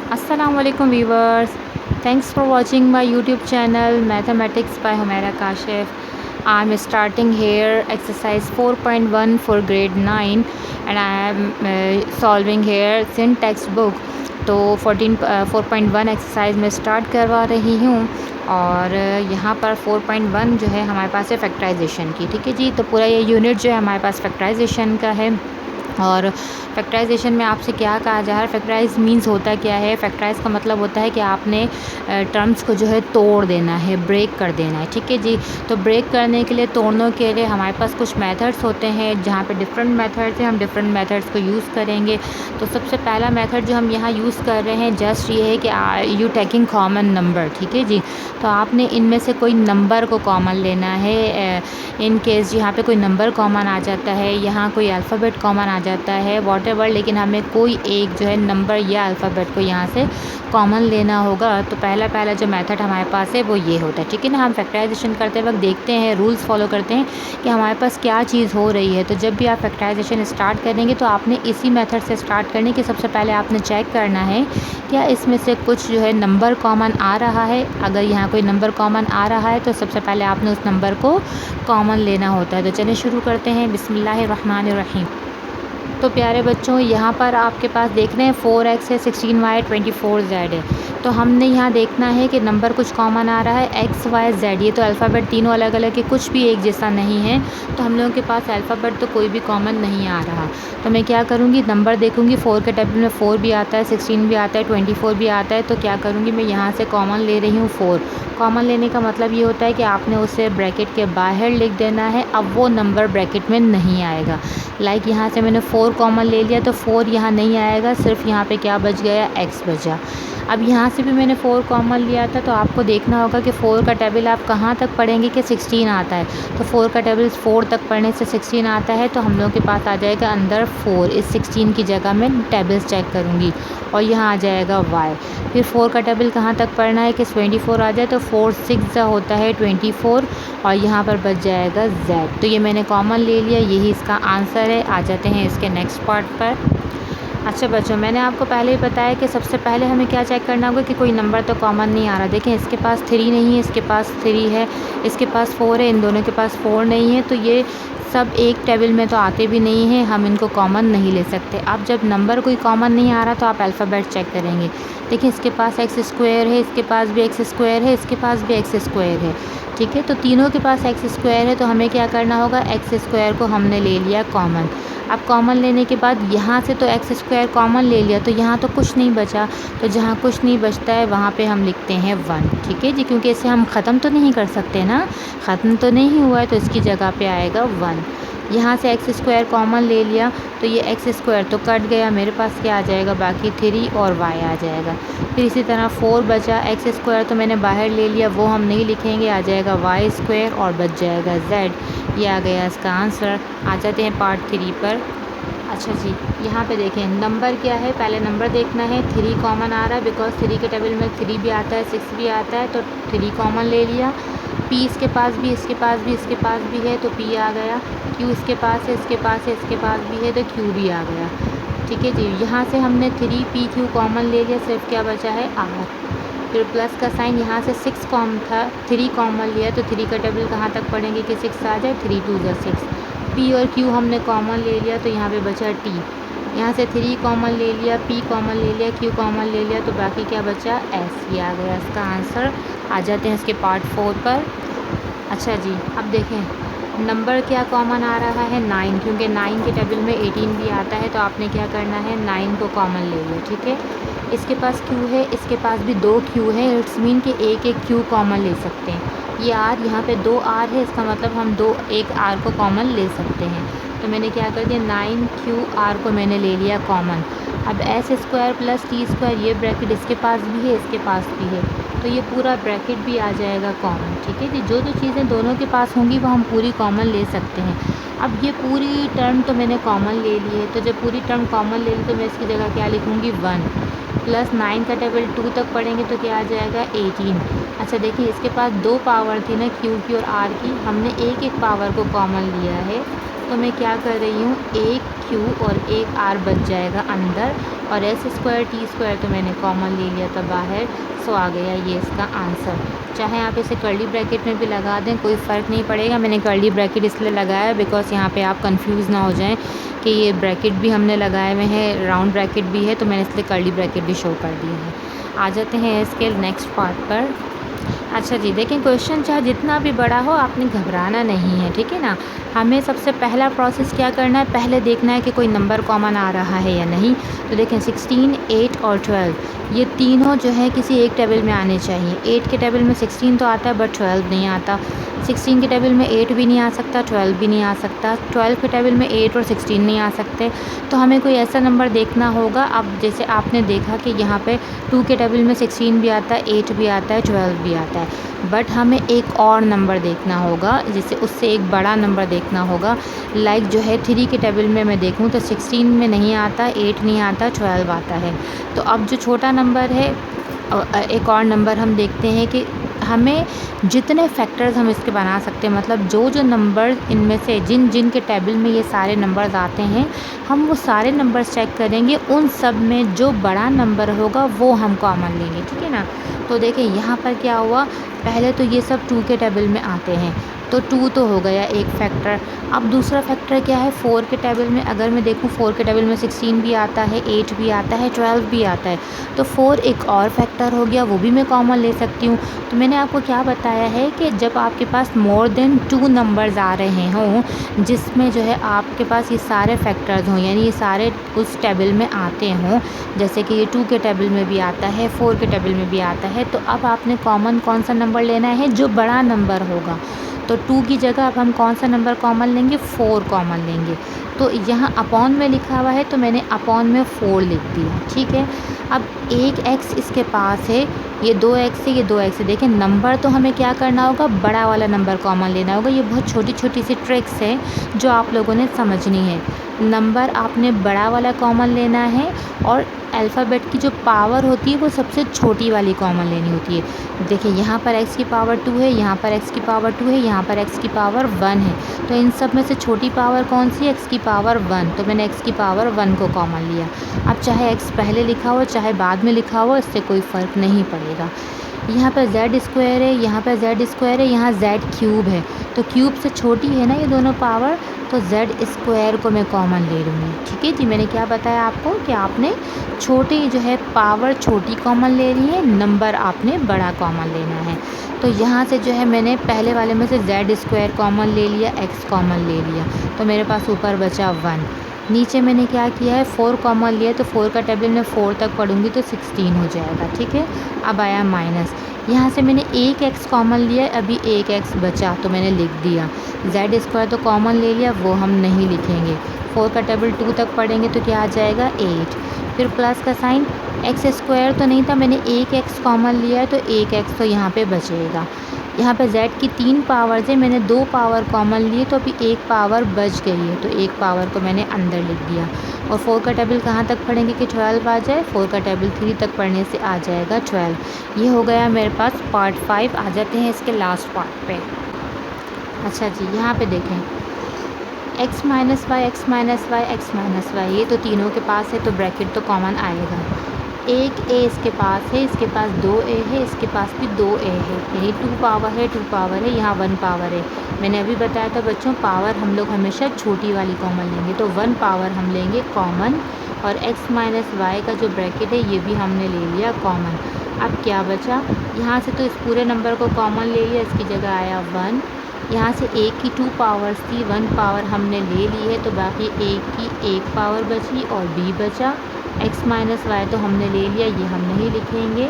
Assalamualaikum viewers. Thanks for watching my YouTube channel Mathematics by Humaira Kashif. I'm starting here exercise 4.1 for grade 9 and I am solving here syntax book. तो 4.1 exercise में start करवा रही हूँ और यहाँ पर 4.1 जो है हमारे पास है फैक्टराइजेशन की। ठीक है जी, तो पूरा ये यूनिट जो है हमारे पास फैक्टराइजेशन का है। और फैक्टराइजेशन में आपसे क्या कहा जा रहा है, फैक्टराइज मींस होता क्या है, फैक्टराइज का मतलब होता है कि आपने टर्म्स को जो है तोड़ देना है, ब्रेक कर देना है। ठीक है जी, तो ब्रेक करने के लिए, तोड़ने के लिए हमारे पास कुछ मेथड्स होते हैं जहाँ पे डिफरेंट मेथड्स हैं, हम डिफरेंट मेथड्स को यूज़ करेंगे। तो सबसे पहला मेथड जो हम यहाँ यूज़ कर रहे हैं जस्ट ये है कि यू टेकिंग कॉमन नंबर। ठीक है जी, तो आपने इनमें से कोई नंबर को कॉमन लेना है। इन केस यहाँ पे कोई नंबर कॉमन आ जाता है, यहाँ कोई अल्फ़ाबेट कॉमन आ जाता है, वॉटेवर, लेकिन हमें कोई एक जो है नंबर या अल्फ़ाबेट को यहाँ से कॉमन लेना होगा। तो पहला जो मेथड हमारे पास है वो ये होता है। ठीक है ना, हम फैक्टराइजेशन करते वक्त देखते हैं, रूल्स फॉलो करते हैं कि हमारे पास क्या चीज़ हो रही है। तो जब भी आप फैक्टराइजेशन स्टार्ट करेंगे तो आपने इसी मेथड से स्टार्ट करने की, सबसे पहले आपने चेक करना है क्या इसमें से कुछ जो है नंबर कॉमन आ रहा है। अगर यहाँ कोई नंबर कॉमन आ रहा है तो सबसे पहले आपने उस नंबर को कॉमन लेना होता है। तो चलिए शुरू करते हैं, बिस्मिल्लाहिर्रहमानिर्रहीम। तो प्यारे बच्चों, यहाँ पर आपके पास देख रहे हैं 4x है, 16y, 24z है। तो हमने यहाँ देखना है कि नंबर कुछ कॉमन आ रहा है, x, y, z। ये तो अल्फ़ाबेट तीनों अलग अलग है, कुछ भी एक जैसा नहीं है। तो हम लोगों के पास अल्फ़ाबेट तो कोई भी कॉमन नहीं आ रहा। तो मैं क्या करूँगी, नंबर देखूँगी। 4 के टेबल में 4 भी आता है, 16 भी आता है, 24 भी आता है। तो क्या करूँगी, मैं यहाँ से कॉमन ले रही हूँ 4। कॉमन लेने का मतलब ये होता है कि आपने उसे ब्रैकेट के बाहर लिख देना है। अब वो नंबर ब्रैकेट में नहीं आएगा। लाइक यहाँ से मैंने 4 कॉमन ले लिया तो 4 यहाँ नहीं आएगा, सिर्फ यहाँ पे क्या बच गया, x बचा। अब यहाँ से भी मैंने 4 कॉमन लिया था, तो आपको देखना होगा कि 4 का टेबल आप कहाँ तक पढ़ेंगे कि 16 आता है। तो 4 का टेबल 4 तक पढ़ने से 16 आता है, तो हम लोगों के पास आ जाएगा अंदर 4। इस 16 की जगह मैं टेबल्स चेक करूँगी और यहाँ आ जाएगा y। फिर 4 का टेबल कहाँ तक पढ़ना है कि 24 आ जाए, तो 4 6 होता है 24 और यहाँ पर बच जाएगा z। तो ये मैंने कॉमन ले लिया, यही इसका आंसर है। आ जाते हैं इसके नेक्स्ट पार्ट पर। अच्छा बच्चों, मैंने आपको पहले ही बताया कि सबसे पहले हमें क्या चेक करना होगा कि कोई नंबर तो कॉमन नहीं आ रहा। देखें, इसके पास 3 नहीं है, इसके पास 3 है, इसके पास 4 है, इन दोनों के पास 4 नहीं है। तो ये सब एक टेबल में तो आते भी नहीं हैं, हम इनको कॉमन नहीं ले सकते। अब जब नंबर कोई कॉमन नहीं आ रहा तो आप अल्फ़ाबेट चेक करेंगे। देखिए, इसके पास एक्स स्क्वायर है, इसके पास भी एक्स स्क्वायर है, इसके पास भी एक्स स्क्वायर है। ठीक है, तो तीनों के पास एक्स स्क्वायर है, तो हमें क्या करना होगा, एक्स स्क्वायर को हमने ले लिया कॉमन। अब कॉमन लेने के बाद यहाँ से तो एक्स स्क्वायर कॉमन ले लिया, तो यहाँ तो कुछ नहीं बचा। तो जहाँ कुछ नहीं बचता है वहाँ पे हम लिखते हैं 1। ठीक है जी, क्योंकि इसे हम ख़त्म तो नहीं कर सकते ना, ख़त्म तो नहीं हुआ है, तो इसकी जगह पे आएगा 1। यहाँ से एक्स स्क्वायर कॉमन ले लिया तो ये एक्स स्क्वायर तो कट गया, मेरे पास क्या आ जाएगा, बाकी 3 और y आ जाएगा। फिर इसी तरह 4 बचा, एक्स स्क्वायर तो मैंने बाहर ले लिया, वो हम नहीं लिखेंगे, आ जाएगा y स्क्वायर और बच जाएगा z। ये आ गया इसका आंसर। आ जाते हैं पार्ट 3 पर। अच्छा जी, यहाँ पे देखें नंबर क्या है, पहले नंबर देखना है। 3 कॉमन आ रहा है, बिकॉज 3 के टेबल में 3 भी आता है, 6 भी आता है, तो 3 कॉमन ले लिया। p इसके पास भी, इसके पास भी, इसके पास भी है, तो p आ गया। q इसके पास है, इसके पास है, इसके पास भी है, तो q भी आ गया। ठीक है जी, यहाँ से हमने 3pq कॉमन ले लिया, सिर्फ क्या बचा है, r। फिर प्लस का साइन, यहाँ से 6 कॉमन था, 3 कॉमन लिया, तो 3 का टेबल कहाँ तक पढ़ेंगे कि 6 आ जाए, 3 2 6। p और q हमने कॉमन ले लिया, तो यहाँ पे बचा t। यहाँ से 3 कॉमन ले लिया, p कॉमन ले लिया, q कॉमन ले लिया, तो बाकी क्या बचा, s। ये आ गया इसका आंसर। आ जाते हैं इसके पार्ट 4 पर। अच्छा जी, अब देखें नंबर क्या कॉमन आ रहा है, 9, क्योंकि 9 के टेबल में 18 भी आता है, तो आपने क्या करना है, 9 को कॉमन ले लिया। ठीक है, इसके पास q है, इसके पास भी 2 q है, इट्स मीन कि एक q कॉमन ले सकते हैं। ये r, यहाँ पे 2 r है, इसका मतलब हम एक r को कॉमन ले सकते हैं। तो मैंने क्या कर दिया, 9qr को मैंने ले लिया कॉमन। अब S square plus T square, ये ब्रैकेट इसके पास भी है, इसके पास भी है, तो ये पूरा ब्रैकेट भी आ जाएगा कॉमन। ठीक है जी, जो चीज़ें दोनों के पास होंगी वो हम पूरी कॉमन ले सकते हैं। अब ये पूरी टर्म तो मैंने कॉमन ले ली है, तो जब पूरी टर्म कॉमन ले ली तो मैं इसकी जगह क्या लिखूँगी, 1। प्लस 9 का टेबल 2 तक पढ़ेंगे तो क्या आ जाएगा, 18। अच्छा देखिए, इसके पास 2 पावर थी ना, क्यू की और आर की, हमने एक एक पावर को कॉमन लिया है। तो मैं क्या कर रही हूँ, एक क्यू और एक आर बच जाएगा अंदर, और एस स्क्वायर टी स्क्वायर तो मैंने कॉमन ले लिया था बाहर। सो आ गया ये इसका आंसर। चाहे आप इसे कर्ली ब्रैकेट में भी लगा दें, कोई फ़र्क नहीं पड़ेगा। मैंने कर्ली ब्रैकेट इसलिए लगाया बिकॉज़ यहाँ पे आप कंफ्यूज ना हो जाएं कि ये ब्रैकेट भी हमने लगाए हुए हैं, राउंड ब्रैकेट भी है, तो मैंने इसलिए कर्ली ब्रैकेट भी शो कर दिया है। आ जाते हैं इसके नेक्स्ट पार्ट पर। अच्छा जी, देखिए क्वेश्चन चाहे जितना भी बड़ा हो, आपने घबराना नहीं है, ठीक है ना। हमें सबसे पहला प्रोसेस क्या करना है, पहले देखना है कि कोई नंबर कॉमन आ रहा है या नहीं। तो देखें 16, 8 और 12 ये तीनों जो है किसी एक टेबल में आने चाहिए। 8 के टेबल में 16 तो आता है बट 12 नहीं आता। 16 के टेबल में 8 भी नहीं आ सकता, 12 भी नहीं आ सकता। 12 के टेबल में 8 और 16 नहीं आ सकते। तो हमें कोई ऐसा नंबर देखना होगा। अब जैसे आपने देखा कि यहाँ पे 2 के टेबल में 16 भी आता है, 8 भी आता है, 12 भी आता है। बट हमें एक और नंबर देखना होगा, जैसे उससे एक बड़ा नंबर देखना होगा। लाइक जो है 3 के टेबल में मैं देखूँ तो 16 में नहीं आता, 8 नहीं आता, 12 आता है। तो अब जो छोटा नंबर है, एक और नंबर हम देखते हैं कि हमें जितने फैक्टर्स हम इसके बना सकते हैं, मतलब जो जो नंबर इनमें से जिन जिन के टेबल में ये सारे नंबर्स आते हैं, हम वो सारे नंबर्स चेक करेंगे। उन सब में जो बड़ा नंबर होगा वो हम कॉमन लेंगे, ठीक है ना। तो देखिए यहाँ पर क्या हुआ, पहले तो ये सब 2 के टेबल में आते हैं, तो 2 तो हो गया एक फैक्टर। अब दूसरा फैक्टर क्या है, 4 के टेबल में अगर मैं देखूँ, 4 के टेबल में 16 भी आता है, 8 भी आता है, 12 भी आता है। तो 4 एक और फैक्टर हो गया, वो भी मैं कॉमन ले सकती हूँ। तो मैंने आपको क्या बताया है कि जब आपके पास मोर देन 2 नंबर्स आ रहे हों, जिसमें जो है आपके पास ये सारे फैक्टर्स हों, यानी ये सारे उस टेबल में आते हों, जैसे कि ये 2 के टेबल में भी आता है, 4 के टेबल में भी आता है, तो अब आपने कॉमन कौन सा नंबर लेना है, जो बड़ा नंबर होगा। तो 2 की जगह अब हम कौन सा नंबर कॉमन लेंगे, 4 कॉमन लेंगे। तो यहाँ अपॉन में लिखा हुआ है तो मैंने अपॉन में 4 लिख दिया, ठीक है। अब एक एक्स इसके पास है, ये 2x है, ये 2x है। देखिए नंबर तो हमें क्या करना होगा, बड़ा वाला नंबर कॉमन लेना होगा। ये बहुत छोटी छोटी सी ट्रिक्स है जो आप लोगों ने समझनी है। नंबर आपने बड़ा वाला कॉमन लेना है, और अल्फ़ाबेट की जो पावर होती है वो सबसे छोटी वाली कॉमन लेनी होती है। देखिए यहाँ पर x की पावर 2 है, यहाँ पर x की पावर 2 है, यहाँ पर x की पावर 1 है। तो इन सब में से छोटी पावर कौन सी है, x की पावर 1। तो मैंने x की पावर 1 को कॉमन लिया। अब चाहे x पहले लिखा हो चाहे बाद में लिखा हो, इससे कोई फ़र्क नहीं पड़ेगा। यहाँ पर z स्क्वायर है, यहाँ पर z स्क्वायर है, यहाँ z क्यूब है। तो क्यूब से छोटी है ना ये दोनों पावर, तो z स्क्वायर को मैं कॉमन ले लूँगी, ठीक है जी। मैंने क्या बताया आपको कि आपने छोटी जो है पावर छोटी कॉमन ले ली है, नंबर आपने बड़ा कॉमन लेना है। तो यहाँ से जो है मैंने पहले वाले में से z स्क्वायर कॉमन ले लिया, x कॉमन ले लिया, तो मेरे पास ऊपर बचा 1। नीचे मैंने क्या किया है, 4 कॉमन लिया, तो 4 का टेबल में 4 तक पढ़ूँगी तो 16 हो जाएगा, ठीक है। अब आया माइनस, यहाँ से मैंने एक x कॉमन लिया, अभी एक x बचा तो मैंने लिख दिया। z स्क्वायर तो कॉमन ले लिया, वो हम नहीं लिखेंगे। 4 का टेबल 2 तक पढ़ेंगे तो क्या आ जाएगा, 8। फिर प्लस का साइन, एक्स स्क्वायर तो नहीं था, मैंने एक x कॉमन लिया है तो एक x तो यहाँ पे बचेगा। यहाँ पे z की 3 पावर्स है, मैंने 2 पावर कॉमन लिए तो अभी एक पावर बच गई है, तो एक पावर को मैंने अंदर लिख दिया। और 4 का टेबल कहाँ तक पढ़ेंगे कि 12 आ जाए, 4 का टेबल 3 तक पढ़ने से आ जाएगा 12। ये हो गया मेरे पास पार्ट 5। आ जाते हैं इसके लास्ट पार्ट पे। अच्छा जी, यहाँ पे देखें x minus y, x minus y, x minus y, ये तो तीनों के पास है तो ब्रैकेट तो कॉमन आएगा। एक a इसके पास है, इसके पास 2a है, इसके पास भी 2a है, यानी 2 पावर है, 2 पावर है, यहाँ 1 पावर है। मैंने अभी बताया था बच्चों, पावर हम लोग हमेशा छोटी वाली कॉमन लेंगे, तो 1 पावर हम लेंगे कॉमन। और x माइनस वाई का जो ब्रैकेट है ये भी हमने ले लिया कॉमन। अब क्या बचा, यहाँ से तो इस पूरे नंबर को कॉमन ले लिया, इसकी जगह आया 1। यहाँ से a की 2 पावर्स थी, 1 पावर हमने ले ली है, तो बाकी a की 1 पावर बची और b बचा। x माइनस वाई तो हमने ले लिया, ये हम नहीं लिखेंगे।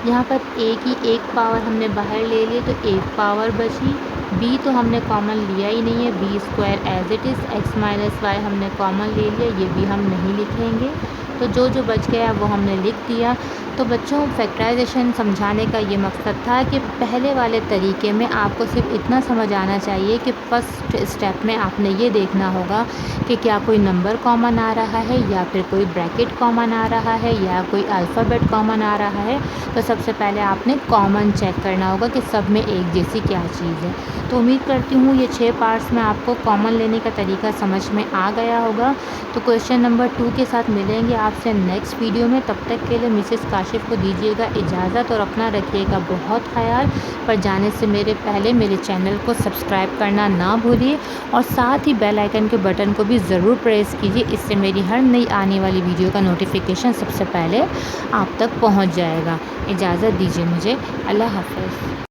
यहाँ पर a की 1 पावर हमने बाहर ले ली तो 1 पावर बची। b तो हमने कॉमन लिया ही नहीं है, b square as it is. x minus y हमने कॉमन ले लिया, ये भी हम नहीं लिखेंगे। तो जो जो बच गया वो हमने लिख दिया। तो बच्चों, फैक्टराइजेशन समझाने का ये मकसद था कि पहले वाले तरीके में आपको सिर्फ इतना समझ आना चाहिए कि फ़र्स्ट स्टेप में आपने ये देखना होगा कि क्या कोई नंबर कॉमन आ रहा है या फिर कोई ब्रैकेट कॉमन आ रहा है या कोई अल्फ़ाबेट कॉमन आ रहा है। तो सबसे पहले आपने कॉमन चेक करना होगा कि सब में एक जैसी क्या चीज़ है। तो उम्मीद करती हूँ ये 6 पार्ट्स में आपको कॉमन लेने का तरीका समझ में आ गया होगा। तो क्वेश्चन नंबर 2 के साथ मिलेंगे आपसे नेक्स्ट वीडियो में। तब तक के लिए मिसेस काशिफ़ को दीजिएगा इजाज़त और अपना रखिएगा बहुत ख़याल। पर जाने से पहले मेरे चैनल को सब्सक्राइब करना ना भूलिए और साथ ही बेल आइकन के बटन को भी ज़रूर प्रेस कीजिए। इससे मेरी हर नई आने वाली वीडियो का नोटिफिकेशन सबसे पहले आप तक पहुंच जाएगा। इजाज़त दीजिए मुझे। अल्लाह हाफ़िज़।